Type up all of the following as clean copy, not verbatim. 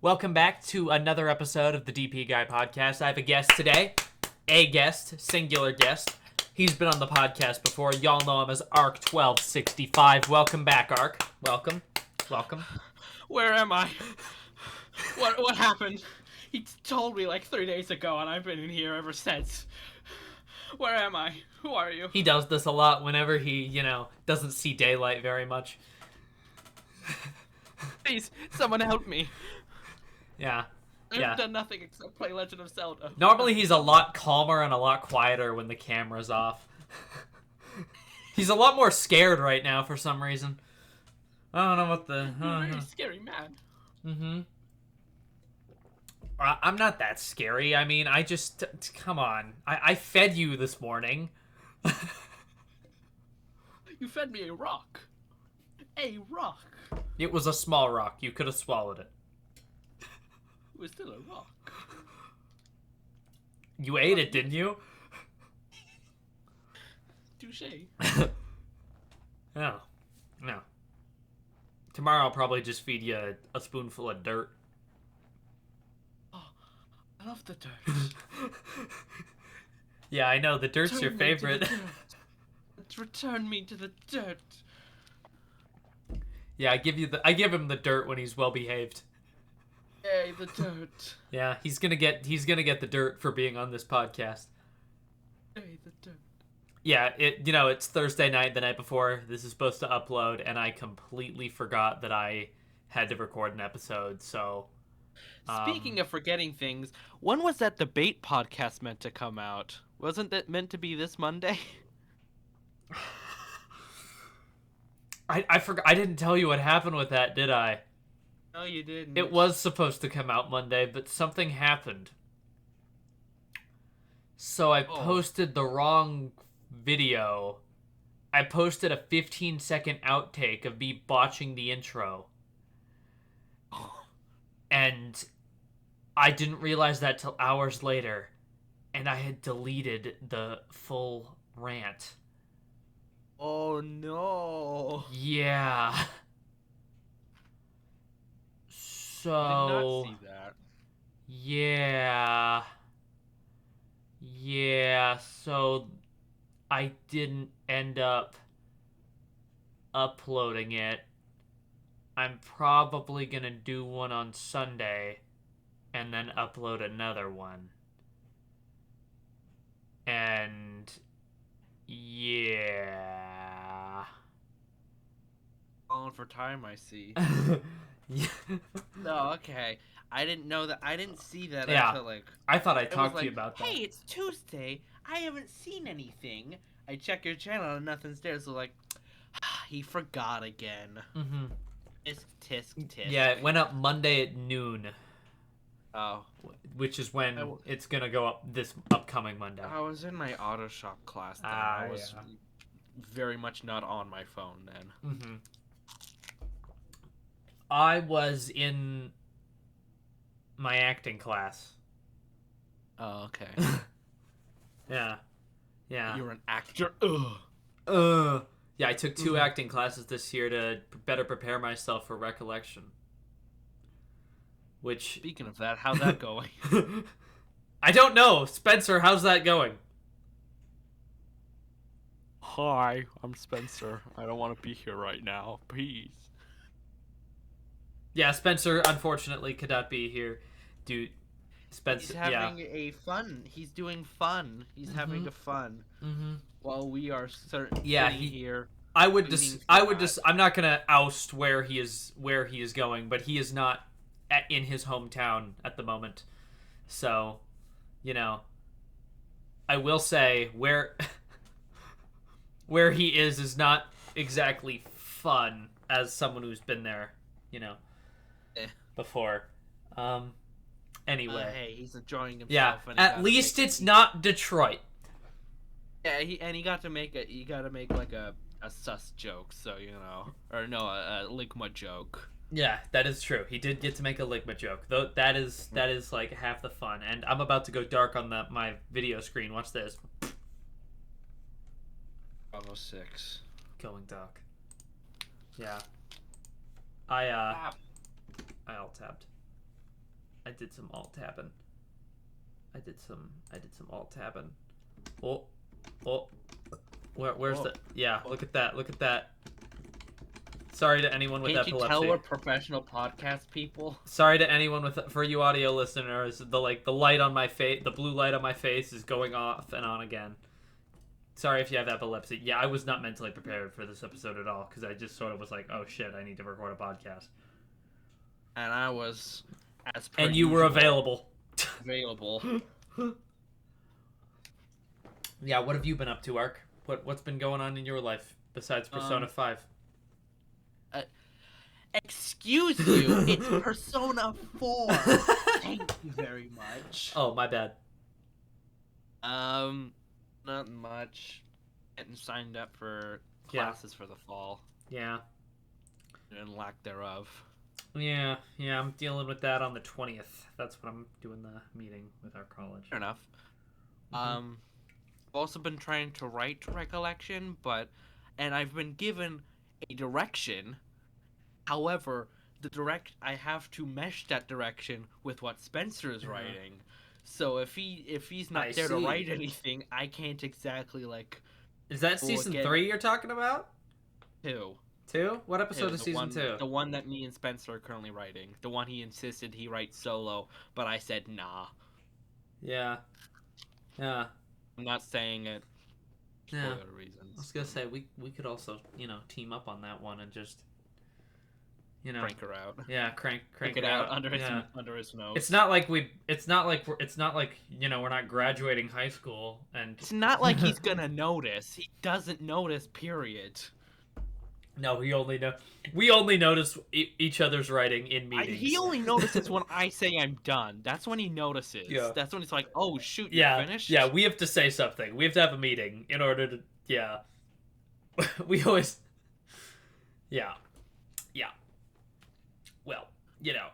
Welcome back to another episode of the DP Guy Podcast. I have a guest today. A guest, singular guest. He's been on the podcast before. Y'all know him as Arc1265. Welcome back, Arc. Welcome. Where am I? What happened? He told me like 3 days ago, and I've been in here ever since. Where am I? Who are you? He does this a lot whenever he, doesn't see daylight very much. Please, someone help me. Yeah. I've done nothing except play Legend of Zelda. Normally he's a lot calmer and a lot quieter when the camera's off. He's a lot more scared right now for some reason. I don't know what the... You're a very scary man. Mm-hmm. I'm not that scary. I mean, I just... Come on. I fed you this morning. You fed me a rock. A rock. It was a small rock. You could have swallowed it. It was still a rock. You ate it, didn't you? Touché. No. Tomorrow I'll probably just feed you a spoonful of dirt. Oh, I love the dirt. Yeah, I know. The dirt's your favorite. Return me to the dirt. Yeah, I give him the dirt when he's well behaved. Yay, the dirt. Yeah, he's gonna get the dirt for being on this podcast. Yay, the dirt. Yeah, it's Thursday night, the night before this is supposed to upload, and I completely forgot that I had to record an episode, so... Speaking of forgetting things, when was that debate podcast meant to come out? Wasn't that meant to be this Monday? I forgot. I didn't tell you what happened with that, did I? No, you didn't. It was supposed to come out Monday, but something happened. So I posted the wrong video. I posted a 15-second outtake of me botching the intro. And I didn't realize that till hours later. And I had deleted the full rant. Oh, no. Yeah. So... I did not see that. Yeah, so I didn't end up uploading it. I'm probably gonna do one on Sunday and then upload another one. And yeah. Calling for time, I see. Yeah. No, okay. I didn't know that. I didn't see that Yeah. until like... I thought I it talked was to you like, about that. Hey, it's Tuesday. I haven't seen anything. I check your channel and nothing's there. So like, he forgot again. Mm-hmm. Tisk. Yeah, it went up Monday at noon. Oh. Which is when it's gonna go up this upcoming Monday. I was in my auto shop class then. Ah, I was very much not on my phone then. Mm-hmm. I was in my acting class. Oh, okay. Yeah. You're an actor. Yeah, I took 2 acting classes this year to better prepare myself for Recollection. Which... Speaking of that, how's that going? I don't know. Spencer, how's that going? Hi, I'm Spencer. I don't want to be here right now. Please. Yeah, Spencer unfortunately could not be here. Dude, Spencer, He's having a fun. He's doing fun. He's having a fun. Mm-hmm. While we are sitting here. I'm not gonna oust where he is going, but he is not in his hometown at the moment. So, I will say where he is not exactly fun as someone who's been there, before. Anyway. Hey, he's enjoying himself. Yeah, and at least it's not Detroit. Yeah, he got to make like a sus joke, so a Ligma joke. Yeah, that is true. He did get to make a Ligma joke, though. That is like half the fun. And I'm about to go dark on my video screen. Watch this. Bravo 6. Going dark. Yeah. I alt-tabbed. I did some alt tabbing. I did some alt tabbing. Oh. Where's the... Yeah, look at that. Look at that. Sorry to anyone with epilepsy. Can't you tell we're professional podcast people? Sorry to anyone with... For you audio listeners, the light on my face, the blue light on my face is going off and on again. Sorry if you have epilepsy. Yeah, I was not mentally prepared for this episode at all, because I just sort of was like, oh shit, I need to record a podcast. And I was, as per And you were available. Available. Yeah, what have you been up to, Ark? What's been going on in your life besides Persona 5? Excuse you, it's Persona 4. Thank you very much. Oh, my bad. Not much. Getting signed up for classes for the fall. Yeah. And lack thereof. Yeah, I'm dealing with that on the 20th. That's when I'm doing the meeting with our college. Fair enough. Mm-hmm. I've also been trying to write Recollection, and I've been given a direction. However, I have to mesh that direction with what Spencer is writing. So if he's not there to write anything, I can't exactly Is that season 3 you're talking about? 2. 2? What episode is season 2? The one that me and Spencer are currently writing. The one he insisted he writes solo, but I said nah. Yeah. Yeah. I'm not saying it. Yeah. For reasons. I was gonna say we could also team up on that one and just crank her out. Yeah, crank it out under his nose. It's not like we're not graduating high school, and it's not like he's gonna notice. He doesn't notice. Period. No, we only notice each other's writing in meetings. He only notices when I say I'm done. That's when he notices. Yeah. That's when he's like, "Oh shoot, you're finished." Yeah, we have to say something. We have to have a meeting in order to. Yeah. We always. Yeah. Yeah. Well,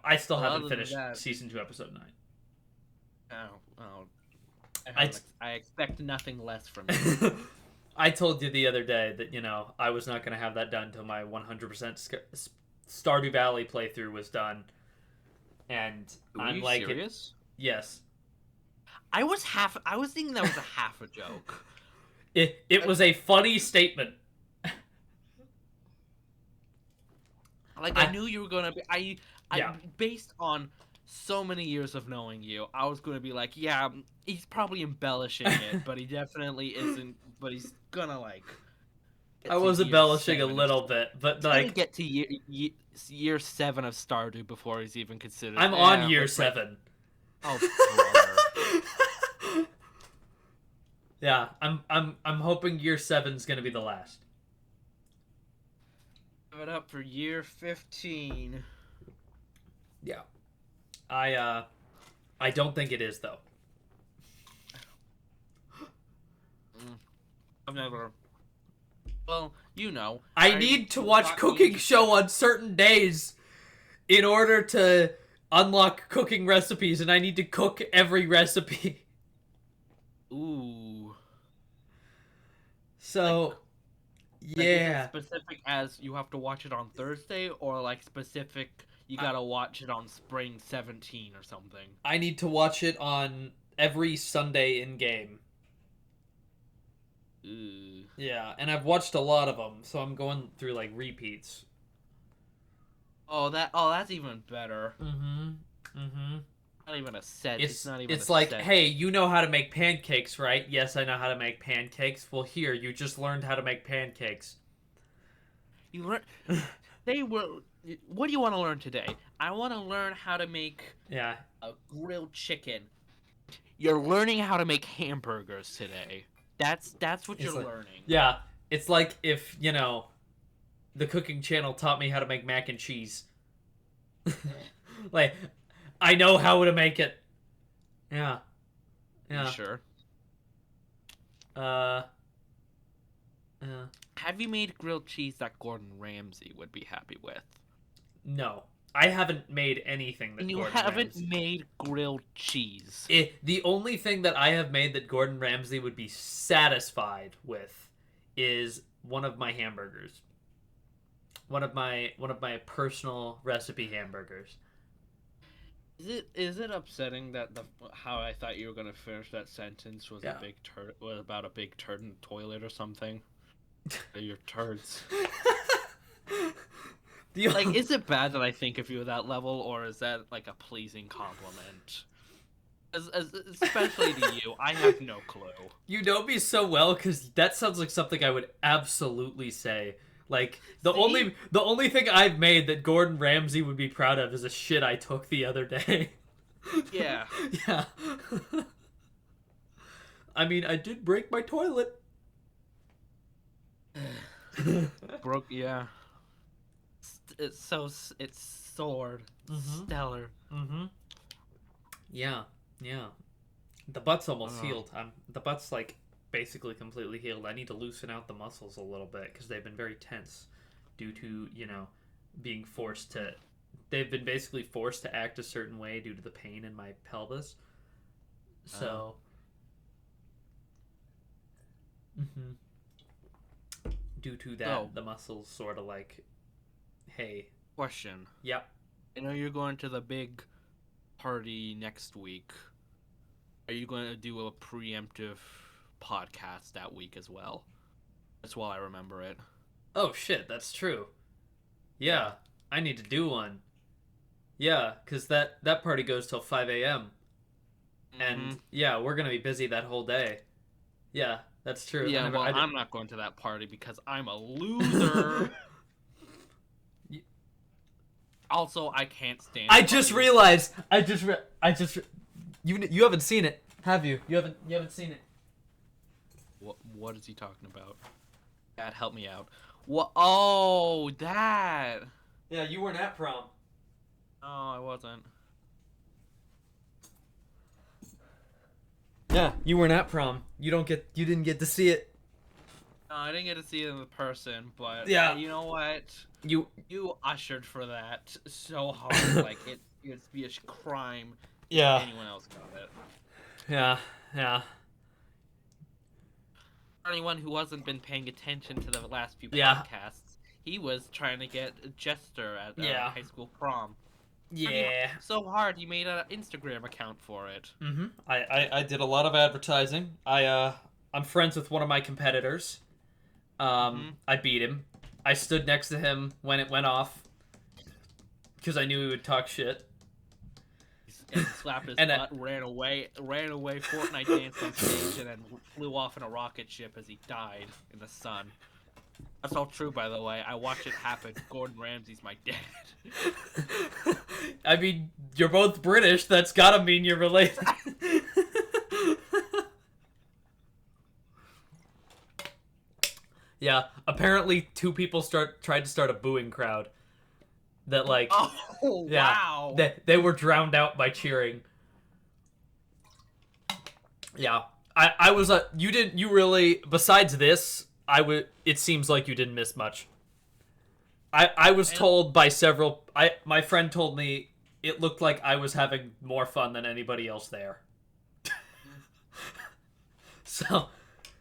I still haven't finished season 2, episode 9. Oh. I expect nothing less from you. I told you the other day that, I was not going to have that done until my 100% Stardew Valley playthrough was done. And I'm like... Are you serious? Yes. I was thinking that was a half a joke. It was a funny statement. I knew you were going to be... Based on so many years of knowing you, I was going to be like, yeah, he's probably embellishing it, but he definitely isn't. But he's gonna I was embellishing a little bit, but get to year 7 of Stardew before he's even considered. I'm on year 7. Oh, brother. Yeah, I'm hoping year 7's gonna be the last. Give it up for year 15. Yeah. I don't think it is though. I've never. Well, I need to watch cooking show on certain days in order to unlock cooking recipes, and I need to cook every recipe. Ooh. So, yeah. Specific as you have to watch it on Thursday, or specific you gotta watch it on Spring 17 or something. I need to watch it on every Sunday in game. Ooh. Yeah, and I've watched a lot of them, so I'm going through repeats. That's even better. Mm-hmm. Not even a set. It's not even. It's like, set. Hey, you know how to make pancakes, right? Yes, I know how to make pancakes. Well, here, you just learned how to make pancakes. You learn. What do you want to learn today? I want to learn how to make a grilled chicken. You're learning how to make hamburgers today. That's what you're learning. Yeah, it's like if, the cooking channel taught me how to make mac and cheese. I know how to make it. Yeah. You sure? Have you made grilled cheese that Gordon Ramsay would be happy with? No. I haven't made anything that Gordon Ramsay... You haven't made grilled cheese. The only thing that I have made that Gordon Ramsay would be satisfied with is one of my hamburgers. One of my personal recipe hamburgers. Is it upsetting that the how I thought you were gonna finish that sentence was Yeah. was about a big turd in the toilet or something? Your turds. The Like, is it bad that I think of you at that level, or is that like a pleasing compliment? Especially to you, I have no clue. You know me so well because that sounds like something I would absolutely say. Like the See? only thing I've made that Gordon Ramsay would be proud of is a shit I took the other day. Yeah. Yeah. I mean, I did break my toilet. Broke. Yeah. It's sword. Mhm. Stellar. Mhm. Yeah. Yeah. The butt's almost Uh, healed. The butt's like basically completely healed. I need to loosen out the muscles a little bit because they've been very tense due to, being forced to. They've been basically forced to act a certain way due to the pain in my pelvis. uh, So, mhm. Due to so, that, the muscles sort of like, hey, question. yep, I know you're going to the big party next week. Are you going to do a preemptive podcast that week as well? That's while I remember it. oh shit, that's true. Yeah. Yeah, I need to do one. Yeah, because that party goes till 5 a.m. Mm-hmm. And yeah, we're gonna be busy that whole day. Yeah, that's true. Yeah, well, I did. I'm not going to that party because I'm a loser. Also, I can't stand I just parties. realized. You haven't seen it, have you? You haven't seen it. What is he talking about? Dad, help me out. What? Oh, that. Yeah, you weren't at prom. No, I wasn't. Yeah, you weren't at prom. You didn't get to see it. No, I didn't get to see it in person, but Yeah. you know what? You You ushered for that so hard. Like it'd be a crime if Yeah. anyone else got it. Yeah. Yeah. For anyone who hasn't been paying attention to the last few Yeah. podcasts, he was trying to get Jester at Yeah. high school prom. Yeah. So hard, he made an Instagram account for it. Mhm. I did a lot of advertising. I'm friends with one of my competitors. Mm-hmm. I beat him. I stood next to him when it went off because I knew he would talk shit. And slapped his And butt, ran away, Fortnite danced on stage, and then flew off in a rocket ship as he died in the sun. That's all true, by the way. I watched it happen. Gordon Ramsay's my dad. I mean, you're both British. That's gotta mean you're related. Yeah, apparently two people tried to start a booing crowd. That like, Oh, yeah, wow. they were drowned out by cheering. Yeah, I was you really besides this it seems like you didn't miss much. I was told by several my friend told me it looked like I was having more fun than anybody else there. So,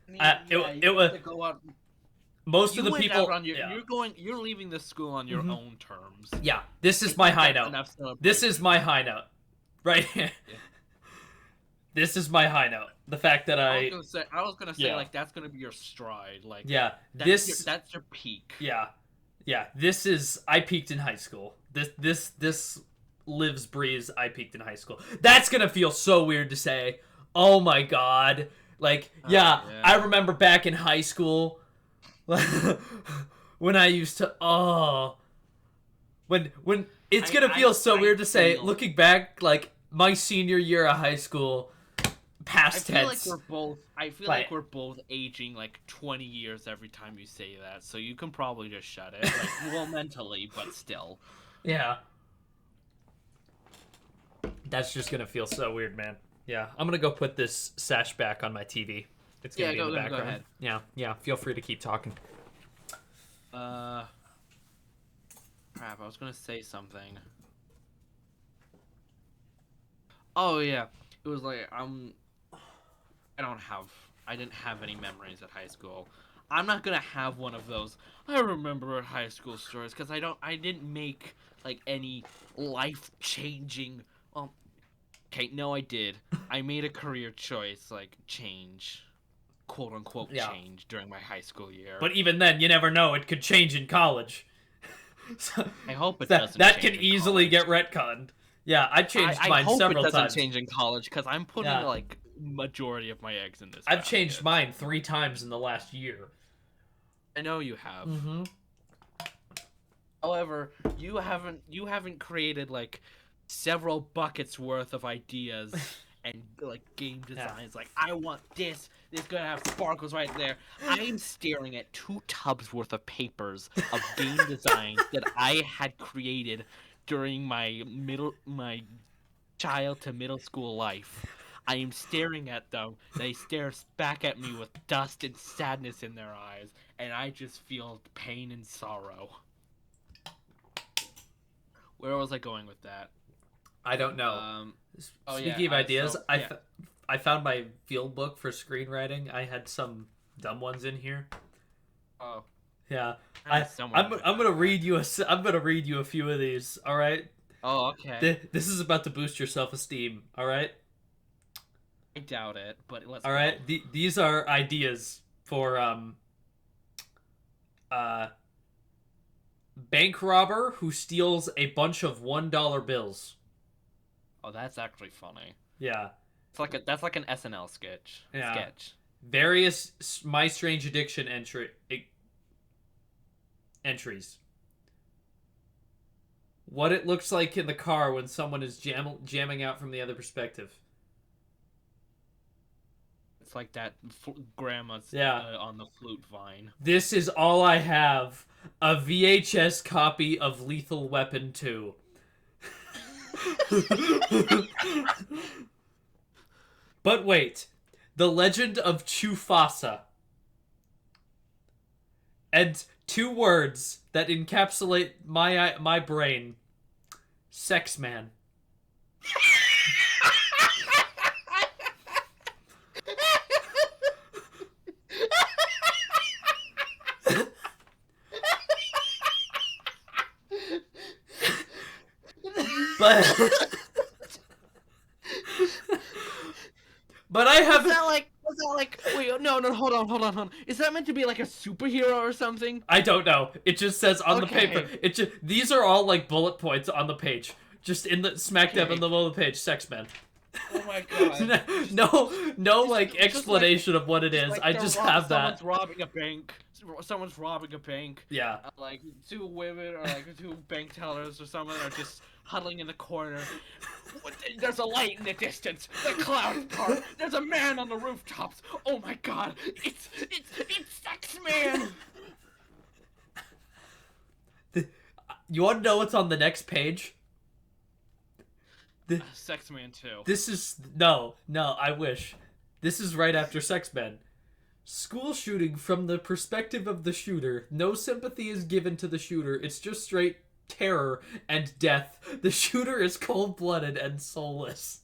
it was to go out. most You of the went people. out on your. Yeah. You're leaving the school on your own terms. Yeah, this is I my think high that's note. enough This is celebration. my high note, right here. Yeah. This is my high note. The fact that I was gonna say Yeah. like that's gonna be your stride. Like yeah, that's your peak. yeah, yeah. This is I peaked in high school. This lives breathes. I peaked in high school. That's gonna feel so weird to say. Oh my god. Like yeah, Yeah. I remember back in high school when I used to when it's gonna feel so weird to say looking back like my senior year of high school past tense. I feel like we're both aging like 20 years every time you say that. So you can probably just shut it. Like, well, mentally, but still. Yeah. That's just gonna feel so weird, man. Yeah, I'm gonna go put this sash back on my TV. It's gonna be in the background. Go ahead. Yeah, yeah. Feel free to keep talking. Crap, I was gonna say something. Oh yeah, it was like I didn't have any memories at high school. I'm not gonna have one of those. I remember high school stories because I didn't make like any life changing Well, okay, no, I did. I made a career choice, like change, quote unquote Yeah. change during my high school year. But even then, you never know. It could change in college. So, I hope it that doesn't can change in easily college. get retconned. Yeah, I changed I mine hope it several doesn't times. change in college because I'm putting Yeah. like majority of my eggs in this I've changed basket. mine 3 times in the last year. I know you have. Mm-hmm. However, you haven't created like several buckets worth of ideas and like game Yeah. designs. Like I want this. This gonna have sparkles right there. I am staring at 2 tubs worth of papers of game designs that I had created during my child to middle school life. I am staring at them. They stare back at me with dust and sadness in their eyes, and I just feel pain and sorrow. Where was I going with that? I don't know. Oh yeah. Speaking of ideas, So, yeah. I found my field book for screenwriting. I had some dumb ones in here. Oh, Yeah, I had someone with I'm that. gonna read you I'm gonna read you a few of these. All right. Oh, okay. This is about to boost your self esteem. All right. I doubt it, but let's All go. right. These are ideas for uh bank robber who steals a bunch of $1 bills. Oh, that's actually funny. Yeah. That's like an SNL sketch. Yeah. Sketch. Various My Strange Addiction entries. What it looks like in the car when someone is jamming out from the other perspective. It's like that grandma's Yeah. on the flute vine. This is all I have. A VHS copy of Lethal Weapon 2. But wait. The Legend of Chufasa. And 2 words that encapsulate my brain. Sex man. But but I Was haven't. that like? Was that like? Wait, no, no, hold on. Is that meant to be like a superhero or something? I don't know. It just says on the Okay. paper. These are all like bullet points on the page, just in the smack dab in the middle of the page. Sex man. Oh my god. No, like just like- explanation of what it is. Like I they're just have that. Someone's robbing a bank. Someone's robbing a bank. Yeah. Like 2 women or like 2 bank tellers or someone are just huddling in the corner. There's a light in the distance. The clouds part. There's a man on the rooftops. Oh my god! It's Sex Man. You want to know what's on the next page? Sex Man 2. This is no. I wish. This is right after Sex Men. School shooting from the perspective of the shooter. No sympathy is given to the shooter. It's just straight terror and death. The shooter is cold-blooded and soulless.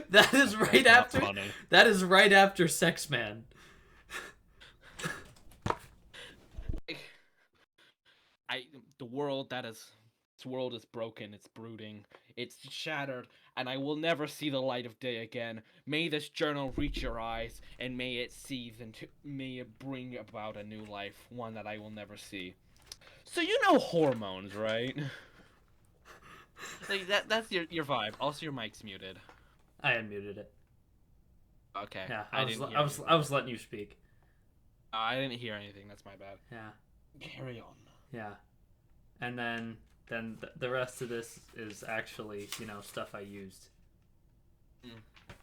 That is right after. Funny. That is right after Sex Man. The world that is this world is broken, it's brooding, it's shattered, and I will never see the light of day again. May this journal reach your eyes, and may it seethe into may it bring about a new life, one that I will never see. So you know hormones, right? Like that's your vibe. Also your mic's muted. I unmuted it. Okay. Yeah, I was letting you speak. I didn't hear anything. That's my bad. Yeah. Carry on. Yeah. And then the rest of this is actually, stuff I used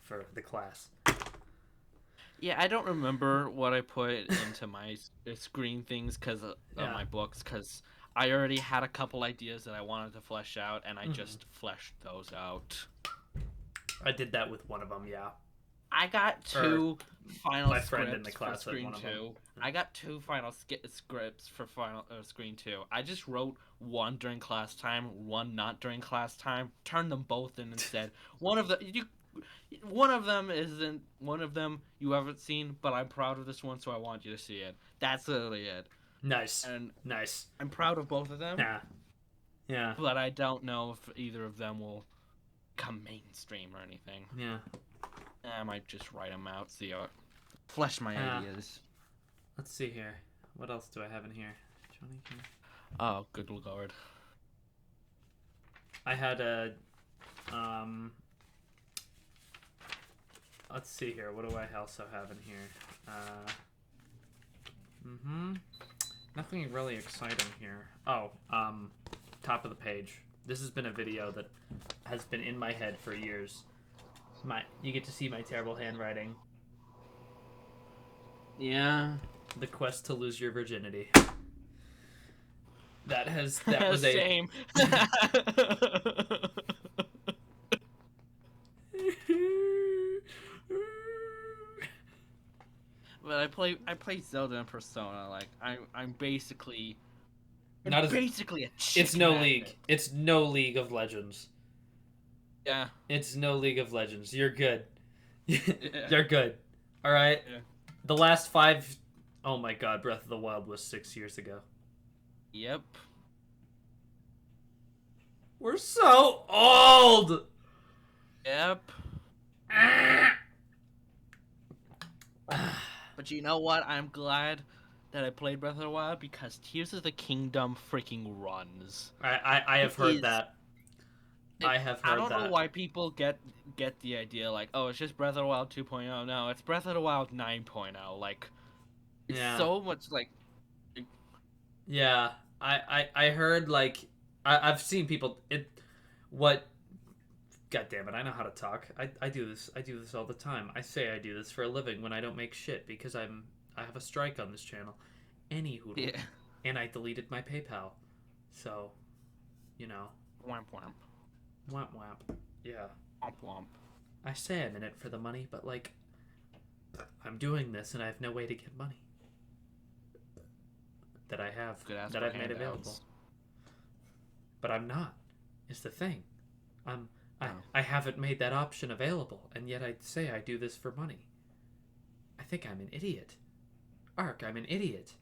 for the class. Yeah, I don't remember what I put into my screen things because of Yeah. my books, because I already had a couple ideas that I wanted to flesh out, and I just fleshed those out. I did that with one of them, yeah. I got 2 final my scripts friend in the class for had Screen one of them. 2. I got 2 final scripts for final Screen 2. I just wrote one during class time, one not during class time, turned them both in and said, one of them you haven't seen, but I'm proud of this one, so I want you to see it. That's literally it. Nice. And Nice. I'm proud of both of them. Yeah. Yeah. but I don't know if either of them will come mainstream or anything. Yeah. I might just write them out, see flesh my ideas. Let's see here. What else do I have in here? Johnny King. Oh, good lord. I had a let's see here. What do I also have in here? Nothing really exciting here. Oh, top of the page. This has been a video that has been in my head for years. You get to see my terrible handwriting. Yeah. The quest to lose your virginity. That was Same. But I play Zelda and Persona. Like I'm basically Not as basically a chick It's no magnet. league. It's no League of Legends. Yeah. It's no League of Legends. You're good. You're good. All right. Yeah. The last 5. Oh my God! Breath of the Wild was 6 years ago. Yep. We're so old. Yep. But you know what? I'm glad that I played Breath of the Wild because Tears of the Kingdom freaking runs. I have heard that. I have heard I don't that. know why people get the idea like, oh, it's just Breath of the Wild 2.0. No, it's Breath of the Wild 9.0. Like, it's so much like. Yeah, I heard like I've seen people what. God damn it! I know how to talk. I do this. I do this all the time. I say I do this for a living when I don't make shit because I have a strike on this channel. Anywho, Yeah. And I deleted my PayPal, so, you know. Womp womp. Womp womp. Yeah. Womp womp. I say I'm in it for the money, but like, I'm doing this and I have no way to get money that I have that I've made available. But I'm not. Is the thing. I haven't made that option available, and yet I'd say I do this for money. I think I'm an idiot. Ark, I'm an idiot.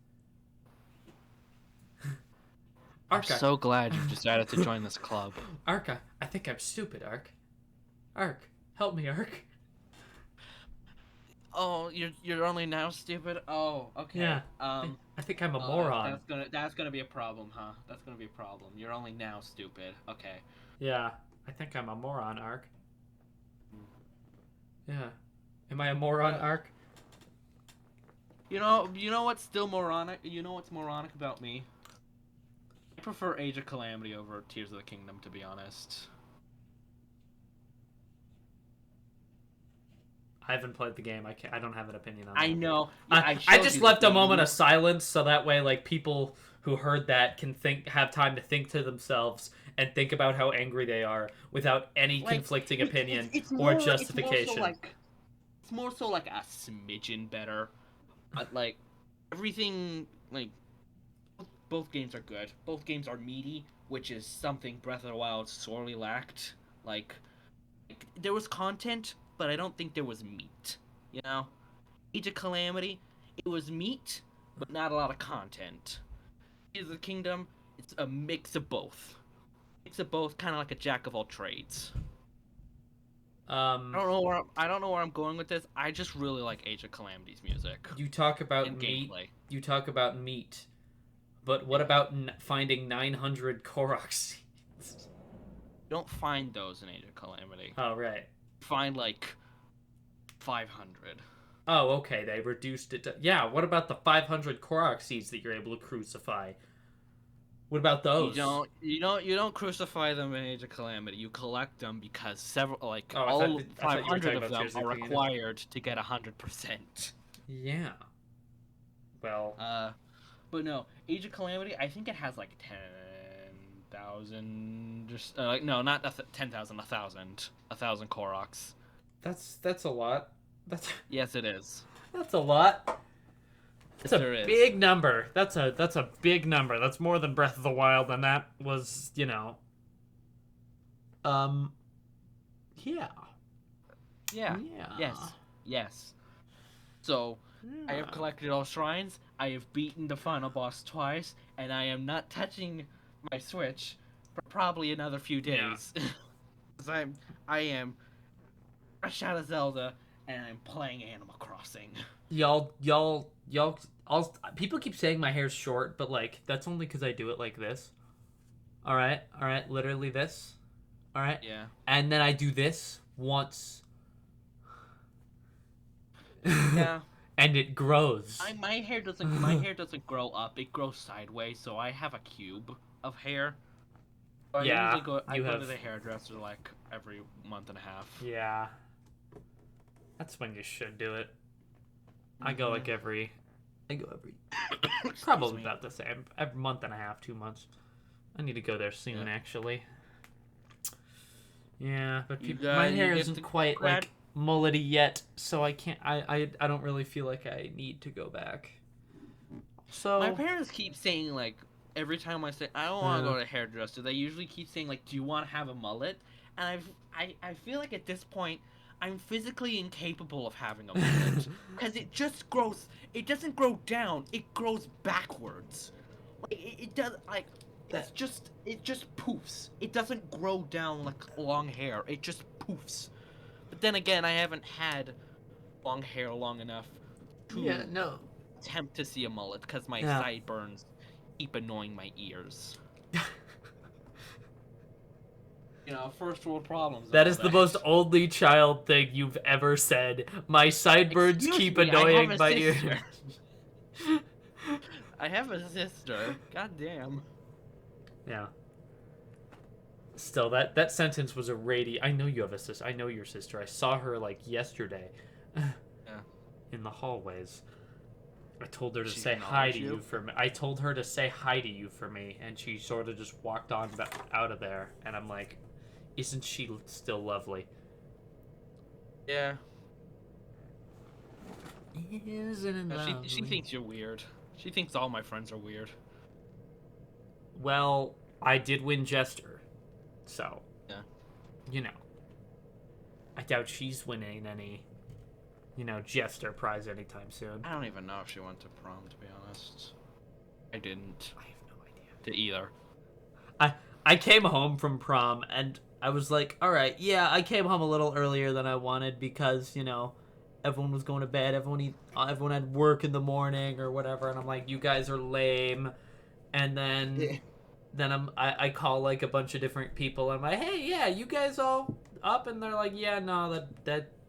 I'm so glad you decided to join this club. Ark, I think I'm stupid, Ark. Ark, help me, Ark. Oh, you're only now stupid? Oh, okay. Yeah. I think I'm a moron. That's gonna be a problem, huh? That's gonna be a problem. You're only now stupid. Okay. Yeah. I think I'm a moron, Ark. Yeah. Am I a moron, Ark? You know what's still moronic? You know what's moronic about me? I prefer Age of Calamity over Tears of the Kingdom, to be honest. I haven't played the game. I don't have an opinion on that. I know. I just left a moment of silence so that way, like, people who heard that can have time to think to themselves and think about how angry they are without any conflicting opinion or justification. It's more so like a smidgen better. Like, everything, like, both games are good. Both games are meaty, which is something Breath of the Wild sorely lacked. Like there was content, but I don't think there was meat. You know? Age of Calamity, it was meat, but not a lot of content. Tears of the Kingdom, it's a mix of both. Kind of like a jack of all trades. I don't know where I'm going with this. I just really like Age of Calamity's music. You talk about meat. Gameplay. You talk about meat, but what about finding 900 Korok seeds? You don't find those in Age of Calamity. Oh right. Find like 500. Oh okay. They reduced it to What about the 500 Korok seeds that you're able to crucify? What about those? You don't crucify them in Age of Calamity. You collect them because all 500 of them are required to get 100%. Yeah. Well. But no, Age of Calamity. I think it has like 10,000. Just no, not 10,000. 1,000 Koroks. That's a lot. Yes, it is. That's a lot. That's a big number. That's a big number. That's more than Breath of the Wild, and that was, Yeah. Yeah. Yes. So, I have collected all shrines. I have beaten the final boss twice, and I am not touching my Switch for probably another few Yeah. days. 'Cause I am fresh out of Zelda, and I'm playing Animal Crossing. Y'all. People keep saying my hair's short, but like that's only because I do it like this. All right, literally this. All right, Yeah. and then I do this once, Yeah. and it grows. My hair doesn't grow up. It grows sideways, so I have a cube of hair. So Yeah, I you go to have. the hairdresser like every month and a half. Yeah, that's when you should do it. I go like every. I go every. Probably about the same. Every month and a half, 2 months. I need to go there soon, actually. Yeah, but my hair isn't quite like mullety yet, so I can't. I don't really feel like I need to go back. So My parents keep saying like every time I say I don't want to go to a hairdresser, they usually keep saying like, "Do you want to have a mullet?" And I feel like at this point I'm physically incapable of having a mullet because it just grows. It doesn't grow down. It grows backwards. Like it does like. It just poofs. It doesn't grow down like long hair. It just poofs. But then again, I haven't had long hair long enough to no. attempt to see a mullet because my Yeah. sideburns keep annoying my ears. First world problems. That is the most only child thing you've ever said. My sideburns keep annoying my ears. I have a sister. God damn. Yeah. Still, that sentence was a I know you have a sister. I know your sister. I saw her like yesterday. Yeah. In the hallways. I told her to She say hi to acknowledged you for me. I told her to say hi to you for me, and she sort of just walked on out of there. And I'm like, isn't she still lovely? Yeah. Isn't it lovely? She thinks you're weird. She thinks all my friends are weird. Well, I did win Jester, so Yeah. you know, I doubt she's winning any, Jester prize anytime soon. I don't even know if she went to prom, to be honest. I didn't. I have no idea. To either. I came home from prom and I was like, all right, yeah, I came home a little earlier than I wanted because everyone was going to bed, everyone had work in the morning or whatever, and I'm like, you guys are lame, and then. Then I call like a bunch of different people. And I'm like, hey, yeah, you guys all up? And they're like, yeah, no,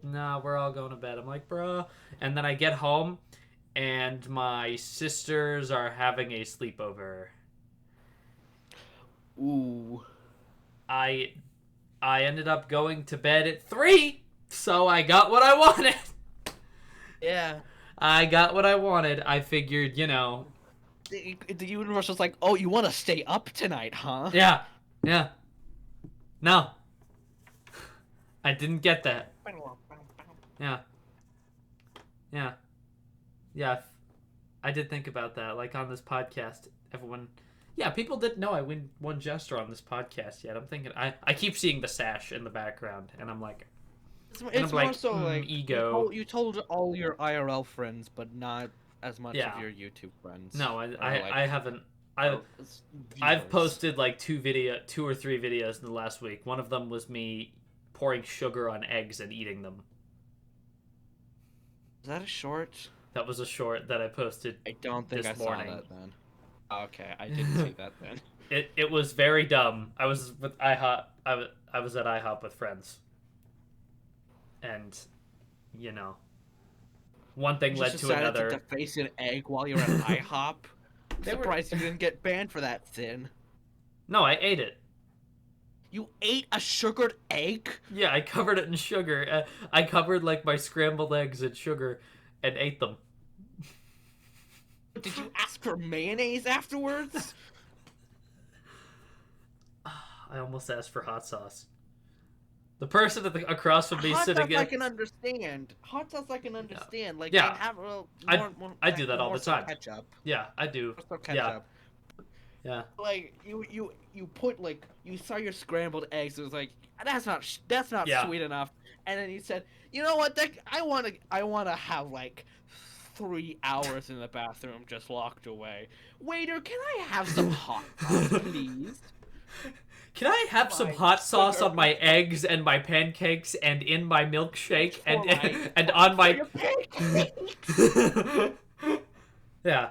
no, we're all going to bed. I'm like, bro. And then I get home, and my sisters are having a sleepover. Ooh. I ended up going to bed at 3, so I got what I wanted. Yeah. I got what I wanted. I figured, The universe was like, oh, you want to stay up tonight, huh? Yeah. No. I didn't get that. Yeah. I did think about that. Like on this podcast, everyone... Yeah, people didn't know I won Jester on this podcast yet. I'm thinking... I keep seeing the sash in the background, and I'm like... It's more like, so like... ego. You told all your IRL friends, but not as much of your YouTube friends. No, I haven't... It's I've posted like 2 or 3 videos in the last week. One of them was me pouring sugar on eggs and eating them. Is that a short? That was a short that I posted. I don't think this I morning. saw that then. Okay, I didn't see that then. It was very dumb. I was with IHOP. I was at IHOP with friends, and one thing led to another. To deface an egg while you're at IHOP. Surprised you didn't get banned for that sin. No, I ate it. You ate a sugared egg? Yeah, I covered it in sugar. I covered like my scrambled eggs in sugar and ate them. Did you ask for mayonnaise afterwards? I almost asked for hot sauce. The person across from me sitting in... I can understand. Hot sauce I can understand. Like, yeah. Have I do that all the time. Ketchup. Yeah, I do. Ketchup. Yeah. Like you put like you saw your scrambled eggs. It was like that's not sweet enough. And then you said, you know what? I want to have like 3 hours in the bathroom just locked away. Waiter, can I have some hot sauce, please? Can I have some Fine. hot sauce Sugar. on my eggs and my pancakes and in my milkshake For my- and on for my your pancakes. Yeah.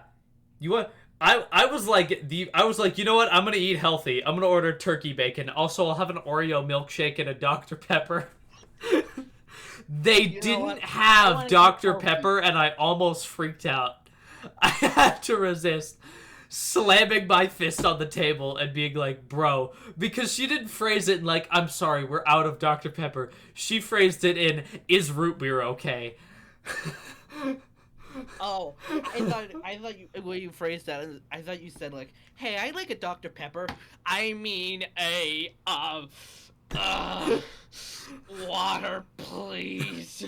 You want I was like you know what? I'm gonna eat healthy. I'm gonna order turkey bacon. Also, I'll have an Oreo milkshake and a Dr. Pepper. They You know didn't what? I have wanna eat Dr. healthy. Pepper, and I almost freaked out. I had to resist slamming my fist on the table and being like, bro, because she didn't phrase it in like, I'm sorry, we're out of Dr. Pepper. She phrased it in, is root beer okay? Oh, I thought you when you phrased that, I thought you said like, "Hey, I like a Dr. Pepper. I mean a water, please."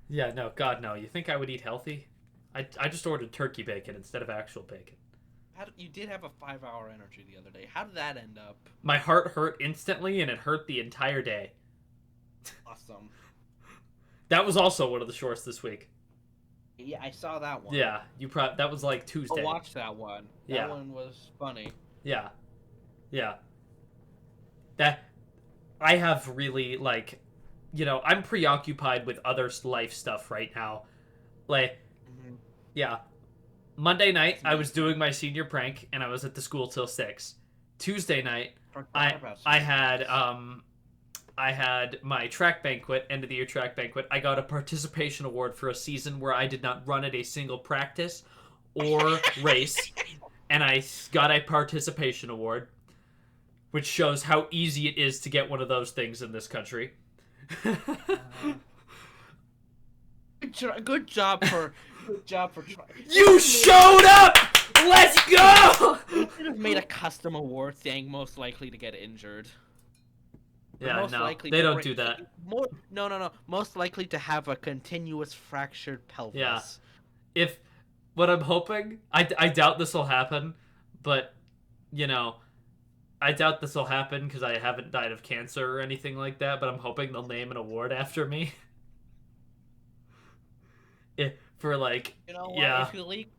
Yeah, no, God, no. You think I would eat healthy? I just ordered turkey bacon instead of actual bacon. You did have a 5-hour energy the other day. How did that end up? My heart hurt instantly, and it hurt the entire day. Awesome. That was also one of the shorts this week. Yeah, I saw that one. Yeah, that was like Tuesday. I'll watch that one. Yeah. That one was funny. Yeah. Yeah. That I have really like, I'm preoccupied with other life stuff right now. Like, yeah. Monday night I was doing my senior prank and I was at the school till 6. Tuesday night I had my track banquet, end of the year track banquet. I got a participation award for a season where I did not run at a single practice or race, and I got a participation award, which shows how easy it is to get one of those things in this country. Good job for trying. You showed up! Let's go! You should have made a custom award saying most likely to get injured. Yeah, Most no, likely they to don't break- do that. No. Most likely to have a continuous fractured pelvis. Yeah. If what I'm hoping, I doubt this will happen, but I doubt this will happen because I haven't died of cancer or anything like that. But I'm hoping they'll name an award after me. For like, You know what? yeah.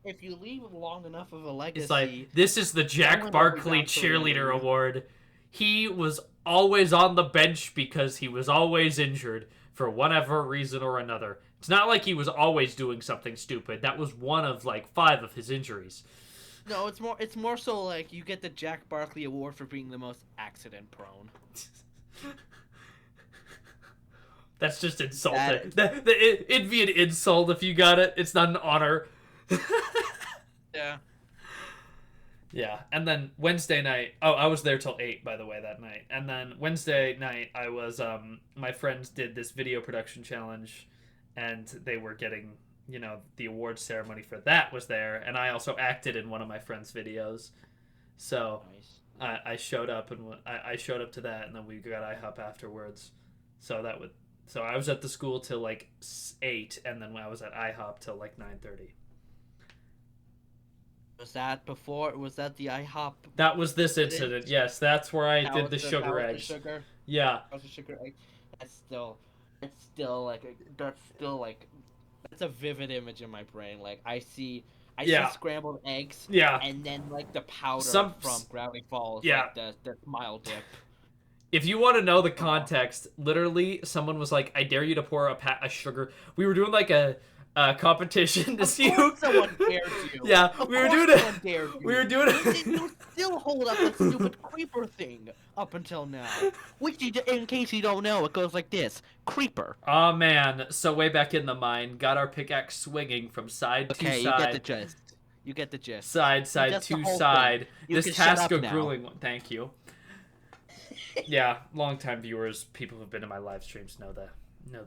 If you leave long enough of a legacy, It's like, this is the Jack someone Barkley will be Cheerleader absolutely- Award. He was always on the bench because he was always injured for whatever reason or another. It's not like he was always doing something stupid. That was one of like 5 of his injuries. No, it's more so like you get the Jack Barkley Award for being the most accident prone. That's just insulting. It'd be an insult if you got it. It's not an honor. Yeah. Yeah, and then Wednesday night, I was there till 8, by the way, that night. And then Wednesday night, I was, my friends did this video production challenge, and they were getting, the awards ceremony for that was there, and I also acted in one of my friends' videos. So, Nice. I showed up, and I showed up to that, and then we got IHOP afterwards. So I was at the school till, like, 8, and then I was at IHOP till, like, 9:30. Was that the IHOP? That was this incident. Yes, that's where I That did was the sugar that was eggs. The sugar. Yeah. That was the sugar egg. That's still that's a vivid image in my brain. Like I see scrambled eggs. Yeah. And then like the powder from Gravity Falls. Yeah. Like the smile dip. If you want to know the context, literally, someone was like, "I dare you to pour a sugar." We were doing like a competition to see who. Someone dared you. Yeah, Of we were course doing someone it. dared you. We were doing it. You still hold up that stupid creeper thing up until now. Which, in case you don't know, it goes like this: creeper. Oh man! So way back in the mine, got our pickaxe swinging from side to Okay, side. you get the gist. You get the gist. Side That's the to whole side. thing. You This can shut task up of now. grueling one. Thank you. Yeah, longtime viewers, people who've been in my live streams know the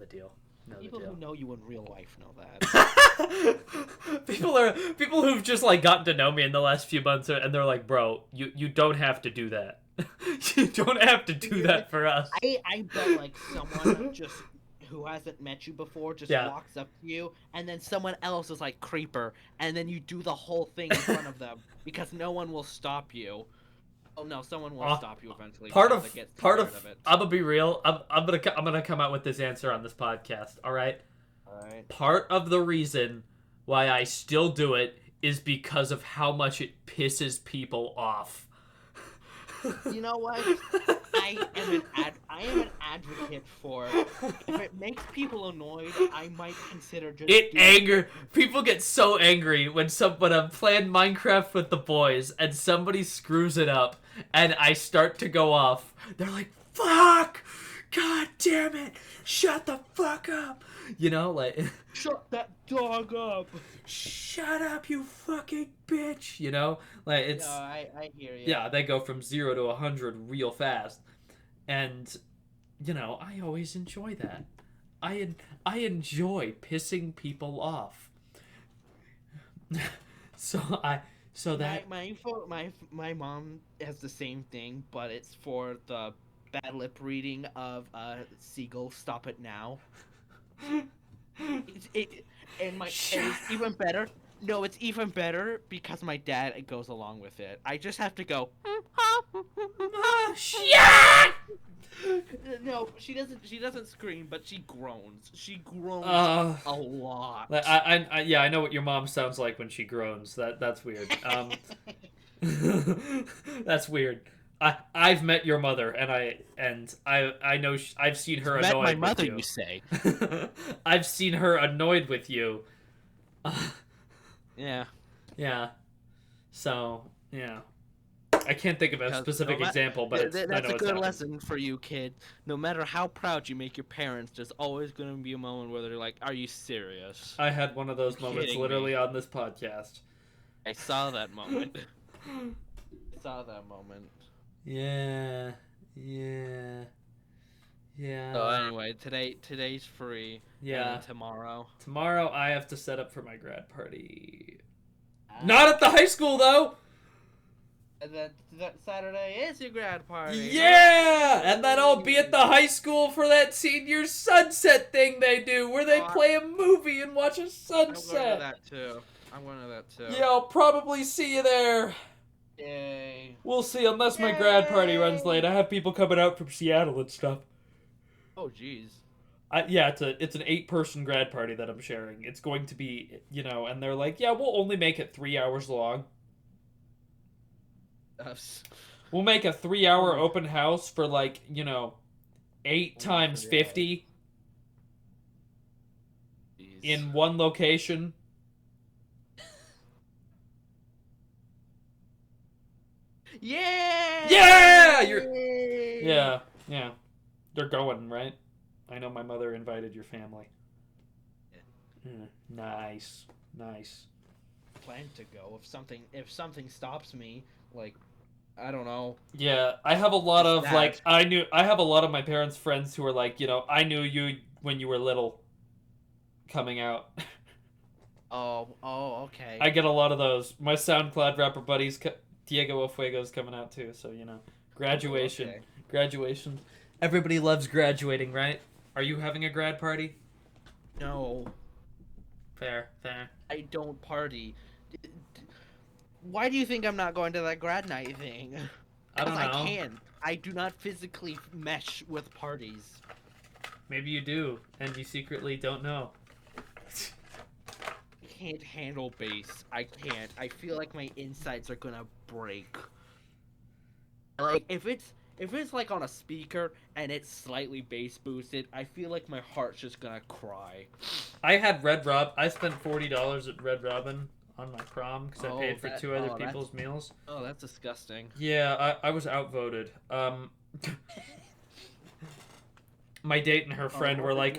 deal. People who know you in real life know that. people who've just like gotten to know me in the last few months, and they're like, "Bro, you don't have to do that. You don't have to do that for us." I bet like someone just who hasn't met you before just walks up to you, and then someone else is like creeper, and then you do the whole thing in front of them because no one will stop you. Oh no, someone will stop you eventually. Part of it. I'm gonna be real. I'm gonna come out with this answer on this podcast. All right. Alright. Part of the reason why I still do it is because of how much it pisses people off. You know what? I am an advocate for if it makes people annoyed, I might consider just People get so angry when I'm playing Minecraft with the boys and somebody screws it up and I start to go off. They're like, "Fuck! God damn it! Shut the fuck up!" You know, like, shut that dog up. "Shut up, you fucking bitch!" You know, like No, I hear you. yeah, they go from 0 to 100 real fast, and I always enjoy that. I enjoy pissing people off. so I so that My mom has the same thing, but it's for the bad lip reading of Seagull. Stop it now. It and it's even better. No, it's even better because my dad goes along with it. I just have to go. Shit! No, she doesn't. She doesn't scream, but she groans. She groans a lot. Yeah, I know what your mom sounds like when she groans. That's weird. That's weird. I've met your mother, and I know I've seen her Met annoyed my with mother, you. you say? I've seen her annoyed with you. Yeah. Yeah. So yeah, I can't think of a specific example, but I that's know a it's good happened. lesson for you, kid. No matter how proud you make your parents, there's always going to be a moment where they're like, "Are you serious?" I had one of those You're moments kidding literally me. on this podcast. I saw that moment. I saw that moment. Yeah, yeah, So yeah, anyway, today's free, and yeah. then tomorrow. Tomorrow I have to set up for my grad party. Not at the Okay. high school though. And then Saturday is your grad party. Yeah, and then I'll be at the high school for that senior sunset thing they do, where they Oh, play a movie and watch a I'm going to sunset. that too. I'm going to that too. Yeah, I'll probably see you there. Yay. We'll see, unless my grad party runs late. Yay! I have people coming out from Seattle and stuff. Oh, jeez. Yeah, it's an 8-person grad party that I'm sharing. It's going to be, and they're like, yeah, we'll only make it 3 hours long. We'll make a 3-hour Only, open house for like, 8 only times 3 hours. 50 Jeez. in one location. Yeah! Yeah! Yeah. They're going, right? I know my mother invited your family. Nice. Plan to go if something stops me, like, I don't know. Yeah, I have a lot of that. I have a lot of my parents' friends who are like, I knew you when you were little coming out. Oh, okay. I get a lot of those. My SoundCloud rapper buddies, Diego Ofuego's coming out too, so graduation. Okay. Graduation. Everybody loves graduating, right? Are you having a grad party? No, Fair. I don't party. Why do you think I'm not going to that grad night thing? I don't know. I can't. I do not physically mesh with parties. Maybe you do, and you secretly don't know. I can't handle bass. I can't. I feel like my insides are gonna break. Like if it's like on a speaker and it's slightly bass boosted, I feel like my heart's just gonna cry. I spent $40 at Red Robin on my prom because I paid for 2 other people's meals. Oh, that's disgusting. Yeah, I was outvoted. My date and her friend were like,